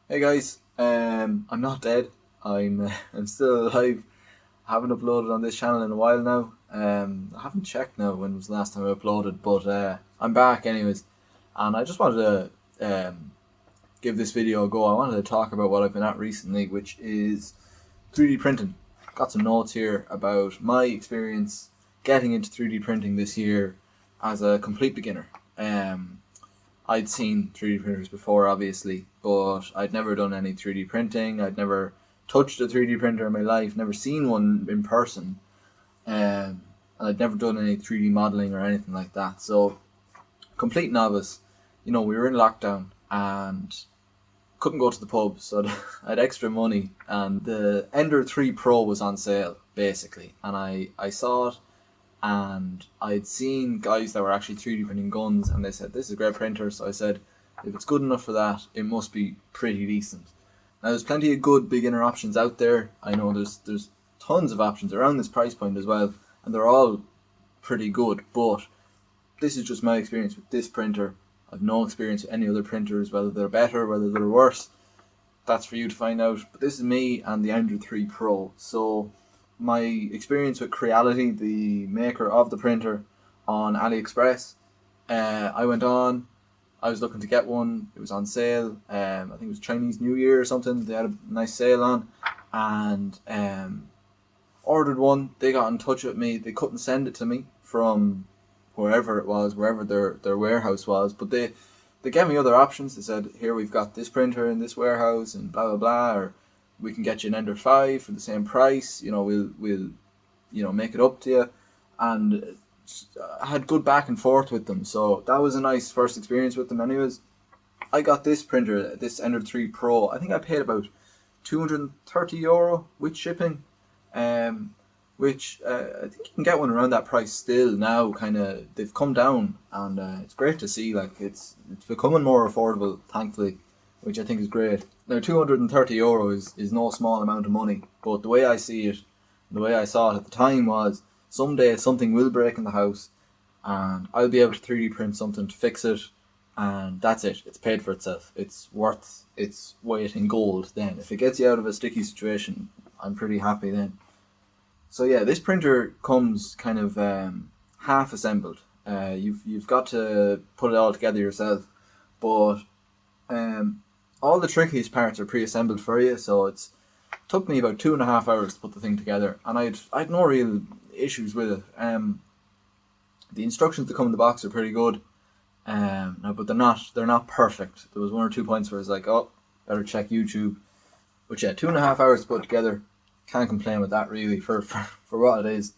Hey guys, I'm not dead. I'm still alive. I haven't uploaded on this channel in a while now. I haven't checked now when was the last time I uploaded, but I'm back anyways. And I just wanted to give this video a go. I wanted to talk about what I've been at recently, which is 3D printing. Got some notes here about my experience getting into 3D printing this year as a complete beginner. I'd seen 3D printers before, obviously, but I'd never done any 3D printing. I'd never touched a 3D printer in my life, never seen one in person, and I'd never done any 3D modeling or anything like that. So, complete novice. We were in lockdown and couldn't go to the pub, so I had extra money, and the Ender 3 Pro was on sale, basically, and I saw it, and I'd seen guys that were actually 3D printing guns, and they said this is a great printer. So I said, if it's good enough for that, it must be pretty decent. Now there's plenty of good beginner options out there. I know there's tons of options around this price point as well, and they're all pretty good. But this is just my experience with this printer. I've no experience with any other printers, whether they're better, whether they're worse. That's for you to find out. But this is me and the Ender 3 Pro. So my experience with Creality, the maker of the printer, on AliExpress. I went on. I was looking to get one. It was on sale. I think it was Chinese New Year or something. They had a nice sale on, and ordered one. They got in touch with me. They couldn't send it to me from wherever it was, wherever their warehouse was, but they gave me other options. They said, here, we've got this printer in this warehouse and blah blah blah, or we can get you an Ender 5 for the same price. We'll make it up to you. And I had good back and forth with them, so that was a nice first experience with them. Anyways, I got this printer, this Ender 3 Pro. I think I paid about €230 with shipping, um, which I think you can get one around that price still now. Kind of, they've come down, and it's great to see. Like it's becoming more affordable, thankfully, which I think is great. Now, €230 is no small amount of money, but the way I see it, the way I saw it at the time was, someday something will break in the house, and I'll be able to 3D print something to fix it, and that's it. It's paid for itself. It's worth its weight in gold then. If it gets you out of a sticky situation, I'm pretty happy then. So yeah, this printer comes kind of half assembled. You've got to put it all together yourself, but all the trickiest parts are pre-assembled for you. So it took me about 2.5 hours to put the thing together, and I'd no real issues with it. The instructions that come in the box are pretty good, no, but they're not perfect. There was one or two points where I was like, oh, better check YouTube. But yeah, 2.5 hours to put together. Can't complain with that really for what it is.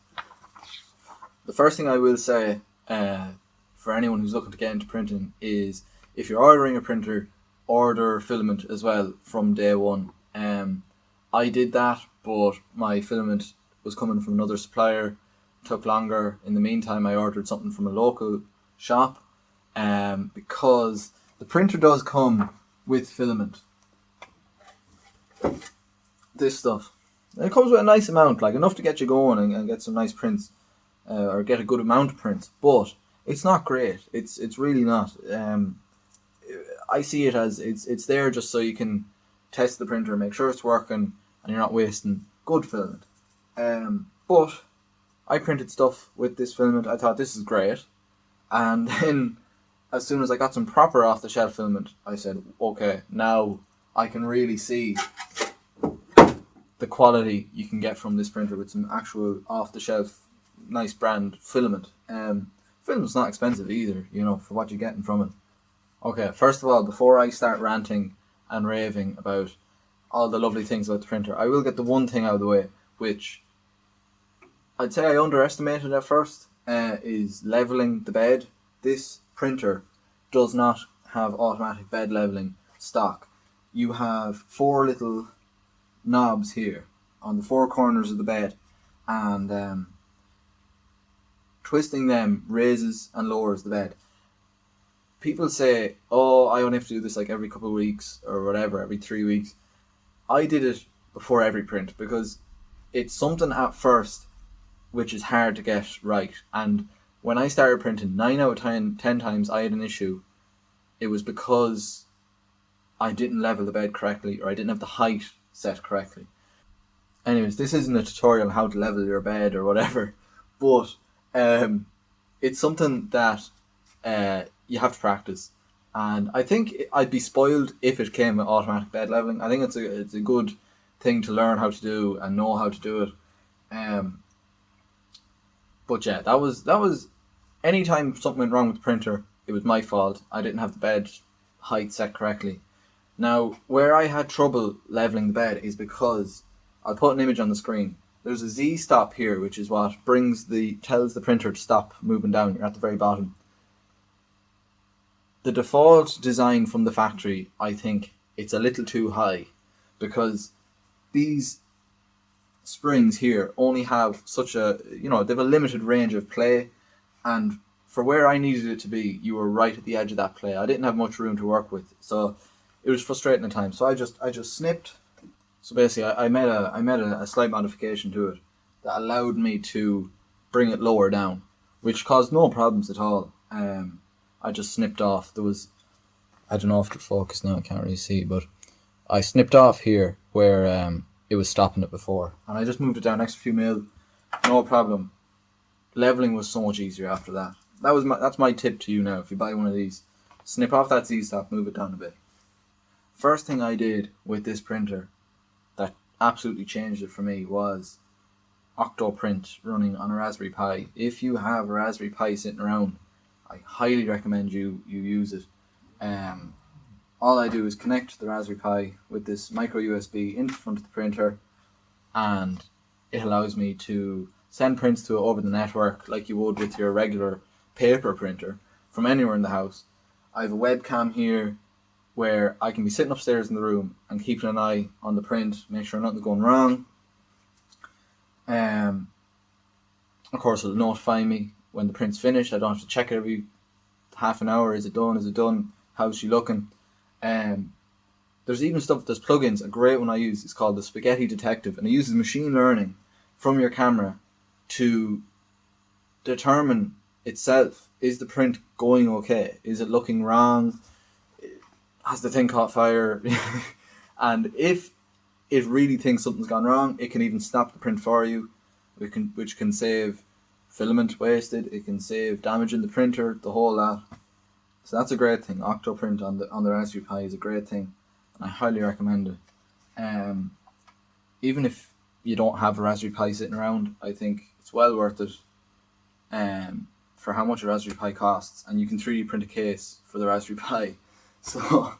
The first thing I will say, for anyone who's looking to get into printing, is if you're ordering a printer, order filament as well from day one. I did that, but my filament was coming from another supplier. Took longer. In the meantime, I ordered something from a local shop, because the printer does come with filament. This stuff. And it comes with a nice amount, like enough to get you going and get some nice prints, or get a good amount of prints. But it's not great. It's really not. I see it as it's there just so you can test the printer, make sure it's working, and you're not wasting good filament. But I printed stuff with this filament. I thought this is great, and then as soon as I got some proper off the shelf filament, I said, okay, now I can really see the quality you can get from this printer with some actual off the shelf nice brand filament. Filament's not expensive either, for what you're getting from it. Okay, first of all, before I start ranting and raving about all the lovely things about the printer, I will get the one thing out of the way, which I'd say I underestimated at first, is leveling the bed. This printer does not have automatic bed leveling stock. You have four little knobs here on the four corners of the bed, and twisting them raises and lowers the bed. People say, oh, I only have to do this like every couple of weeks or whatever, every 3 weeks. I did it before every print because it's something at first which is hard to get right. And when I started printing, 9 out of 10 times I had an issue. It was because I didn't level the bed correctly, or I didn't have the height set correctly. Anyways, this isn't a tutorial on how to level your bed or whatever, but it's something that you have to practice. And I think I'd be spoiled if it came with automatic bed leveling. I think it's a good thing to learn how to do and know how to do it. But yeah, that was anytime something went wrong with the printer, it was my fault. I didn't have the bed height set correctly. Now, where I had trouble leveling the bed is because I'll put an image on the screen. There's a Z stop here, which is what tells the printer to stop moving down. You're at the very bottom. The default design from the factory, I think it's a little too high, because these springs here only have they have a limited range of play, and for where I needed it to be, you were right at the edge of that play. I didn't have much room to work with, so it was frustrating at times. So I just snipped. So basically, I made a slight modification to it that allowed me to bring it lower down, which caused no problems at all. I just snipped off. I don't know if it's focused now. I can't really see, but I snipped off here where it was stopping it before, and I just moved it down extra few mil, no problem. Leveling was so much easier after that. That's my tip to you now. If you buy one of these, snip off that Z-stop, move it down a bit. First thing I did with this printer that absolutely changed it for me was Octoprint running on a Raspberry Pi. If you have a Raspberry Pi sitting around, I highly recommend you use it. All I do is connect the Raspberry Pi with this micro USB into the front of the printer, and it allows me to send prints to it over the network like you would with your regular paper printer from anywhere in the house. I have a webcam here where I can be sitting upstairs in the room and keeping an eye on the print, make sure nothing's going wrong. Of course, it'll notify me when the print's finished. I don't have to check it every half an hour. Is it done? Is it done? How's she looking? There's even there's plugins. A great one I use is called the Spaghetti Detective, and it uses machine learning from your camera to determine itself, is the print going okay? Is it looking wrong? Has the thing caught fire? And if it really thinks something's gone wrong, it can even stop the print for you, which can save filament wasted. It can save damage in the printer, the whole lot. So that's a great thing. Octoprint on the Raspberry Pi is a great thing, and I highly recommend it. Even if you don't have a Raspberry Pi sitting around, I think it's well worth it. For how much a Raspberry Pi costs, and you can 3D print a case for the Raspberry Pi. So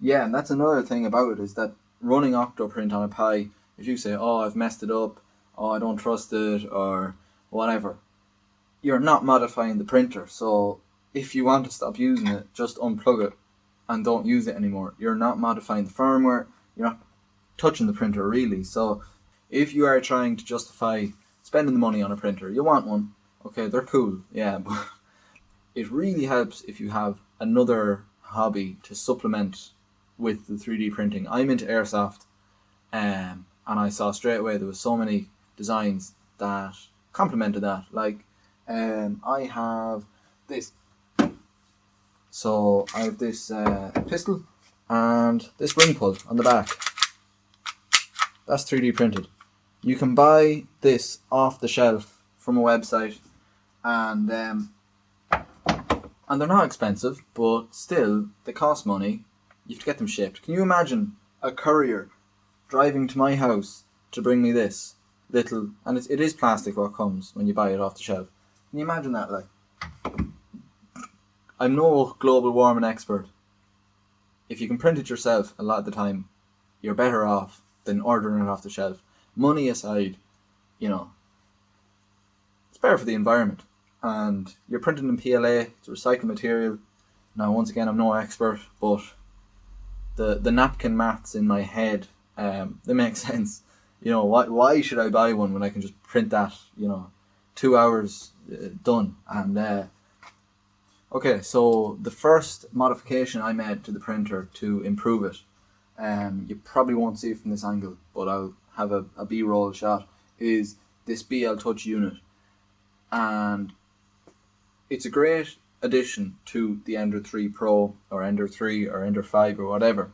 yeah, and that's another thing about it, is that running Octoprint on a Pi, if you say, oh, I've messed it up, oh, I don't trust it, or whatever, you're not modifying the printer. So if you want to stop using it, just unplug it and don't use it anymore. You're not modifying the firmware, you're not touching the printer really. So if you are trying to justify spending the money on a printer, you want one, okay, they're cool, yeah, but it really helps if you have another hobby to supplement with the 3D printing. I'm into airsoft, and I saw straight away there was so many designs that complemented that. Like, I have this. So I have this pistol and this ring pull on the back. That's 3D printed. You can buy this off the shelf from a website, and they're not expensive, but still they cost money. You have to get them shipped. Can you imagine a courier driving to my house to bring me this little, and it is plastic what comes when you buy it off the shelf. Can you imagine that? Like, I'm no global warming expert. If you can print it yourself, a lot of the time, you're better off than ordering it off the shelf. Money aside, it's better for the environment. And you're printing in PLA, it's recycled material. Now, once again, I'm no expert, but the napkin maths in my head, they make sense. Why should I buy one when I can just print that, 2 hours, done. And okay, so the first modification I made to the printer to improve it, you probably won't see it from this angle, but I'll have a B-roll shot, is this BL Touch unit. And it's a great addition to the Ender 3 Pro or Ender 3 or Ender 5 or whatever.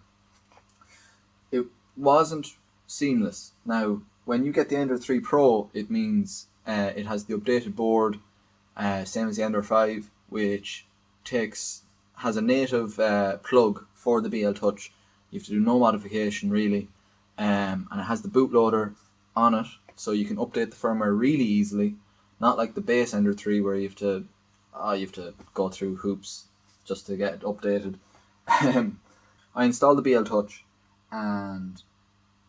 wasn't seamless. Now, when you get the Ender 3 Pro, it means it has the updated board, same as the Ender 5, which has a native plug for the BL Touch. You have to do no modification really, and it has the bootloader on it, so you can update the firmware really easily. Not like the base Ender 3 where you have to go through hoops just to get it updated. I installed the BL Touch, and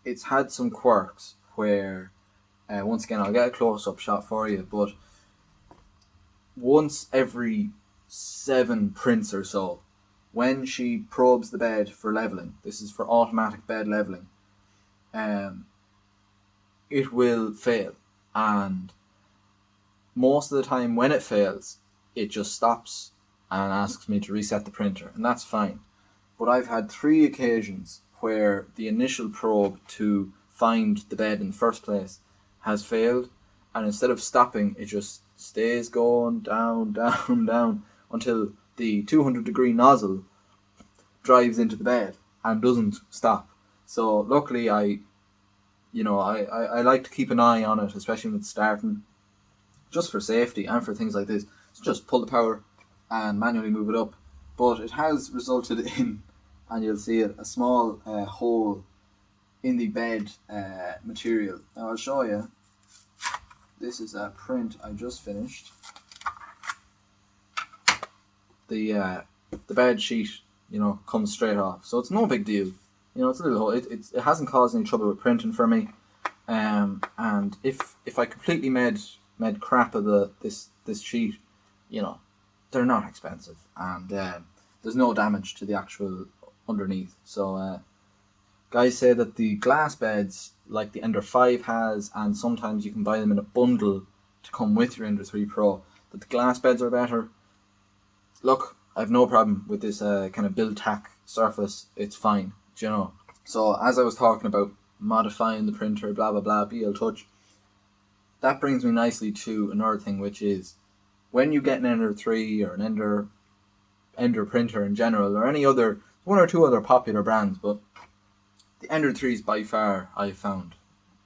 it's had some quirks where, once again, I'll get a close-up shot for you, but once every 7 prints or so, when she probes the bed for leveling, this is for automatic bed leveling, it will fail. And most of the time when it fails, it just stops and asks me to reset the printer, and that's fine. But I've had 3 occasions where the initial probe to find the bed in the first place has failed, and instead of stopping, it just stays going down, down, down until the 200-degree nozzle drives into the bed and doesn't stop. So luckily, I like to keep an eye on it, especially when it's starting, just for safety and for things like this. So just pull the power and manually move it up. But it has resulted in, and you'll see it, a small hole in the bed material. Now I'll show you. This is a print I just finished. The bed sheet, comes straight off, so it's no big deal. It's a little hole. It hasn't caused any trouble with printing for me. And if I completely made crap of this sheet, they're not expensive, and there's no damage to the actual underneath. So guys say that the glass beds, like the Ender 5 has, and sometimes you can buy them in a bundle to come with your Ender 3 Pro, that the glass beds are better. Look, I have no problem with this kind of build-tack surface. It's fine, So as I was talking about modifying the printer, blah blah blah, BL Touch, that brings me nicely to another thing, which is when you get an Ender 3 or an Ender printer in general, or any other, 1 or 2 other popular brands, but the Ender 3 is by far, I've found,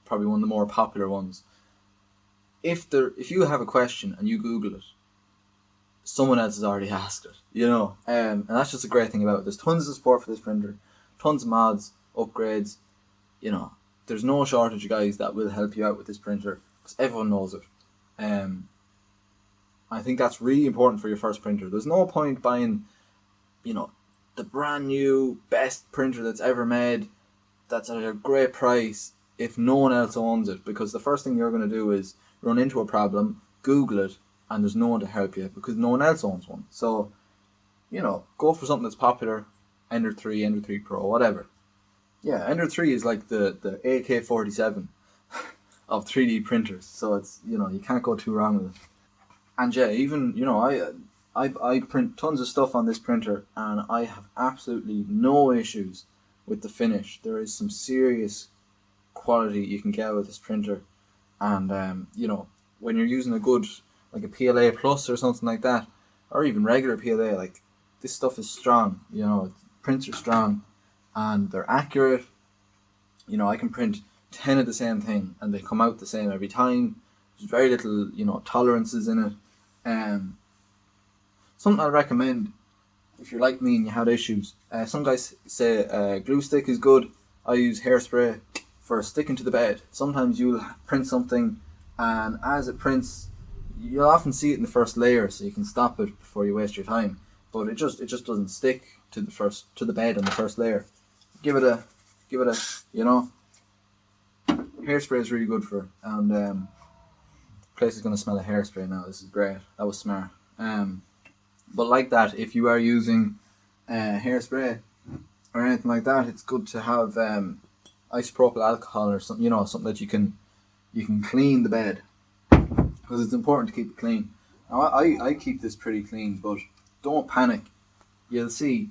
probably one of the more popular ones. If you have a question and you Google it, someone else has already asked it, and that's just a great thing about it. There's tons of support for this printer, tons of mods, upgrades, there's no shortage of guys that will help you out with this printer, because everyone knows it. I think that's really important for your first printer. There's no point buying, the brand new best printer that's ever made, that's at a great price, if no one else owns it, because the first thing you're going to do is run into a problem, Google it, and there's no one to help you because no one else owns one. So, go for something that's popular, Ender 3, Ender 3 Pro, whatever. Yeah, Ender 3 is like the AK-47 of 3D printers, so it's, you can't go too wrong with it. And yeah, even, I print tons of stuff on this printer, and I have absolutely no issues with the finish. There is some serious quality you can get with this printer, and when you're using a good, like a PLA Plus or something like that, or even regular PLA, like, this stuff is strong. Prints are strong, and they're accurate. I can print 10 of the same thing, and they come out the same every time. There's very little, tolerances in it. Something I recommend if you're like me and you had issues. Some guys say glue stick is good. I use hairspray for sticking to the bed. Sometimes you'll print something, and as it prints, you'll often see it in the first layer, so you can stop it before you waste your time. But it just doesn't stick to the bed on the first layer. Give it a hairspray is really good for it. And the place is going to smell of hairspray now. This is great. That was smart. But like that, if you are using hairspray or anything like that, it's good to have isopropyl alcohol or something, something that you can clean the bed, because it's important to keep it clean. Now I keep this pretty clean, but don't panic. You'll see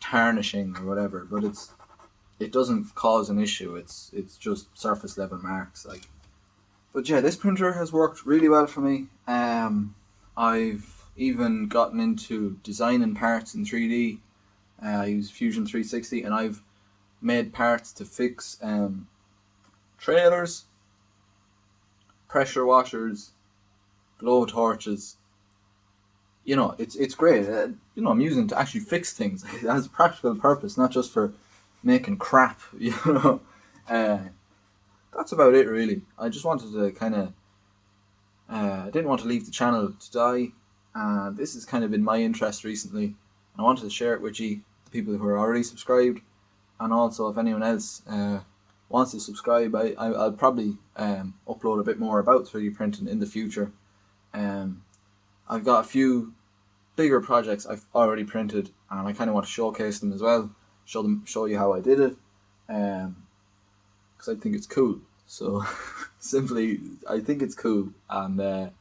tarnishing or whatever, but it doesn't cause an issue. It's just surface level marks, like. But yeah, this printer has worked really well for me. I've even gotten into designing parts in 3D. I use Fusion 360, and I've made parts to fix trailers, pressure washers, blow torches. It's great. I'm using it to actually fix things. It has a practical purpose, not just for making crap. Uh, that's about it, really. I just wanted to kind of. I didn't want to leave the channel to die, and this has kind of been my interest recently. And I wanted to share it with you, the people who are already subscribed, and also if anyone else wants to subscribe, I'll probably upload a bit more about 3D printing in the future. I've got a few bigger projects I've already printed, and I kind of want to showcase them as well. Show you how I did it, because I think it's cool. So simply, I think it's cool. And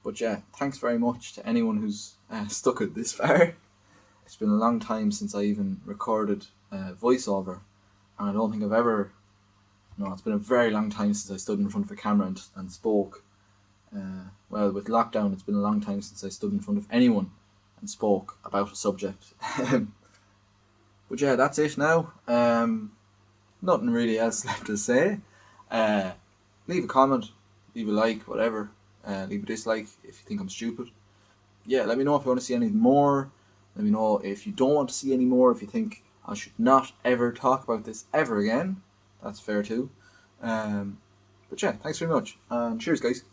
but yeah, thanks very much to anyone who's stuck it this far. It's been a long time since I even recorded voiceover, and I don't think I've ever. No, it's been a very long time since I stood in front of a camera and spoke. Well, with lockdown, it's been a long time since I stood in front of anyone and spoke about a subject. But yeah, that's it now. Nothing really else left to say. Leave a comment, leave a like, whatever. Leave a dislike if you think I'm stupid. Yeah, let me know if you want to see anything more. Let me know if you don't want to see any more, if you think I should not ever talk about this ever again. That's fair too. But yeah, thanks very much, and cheers, guys.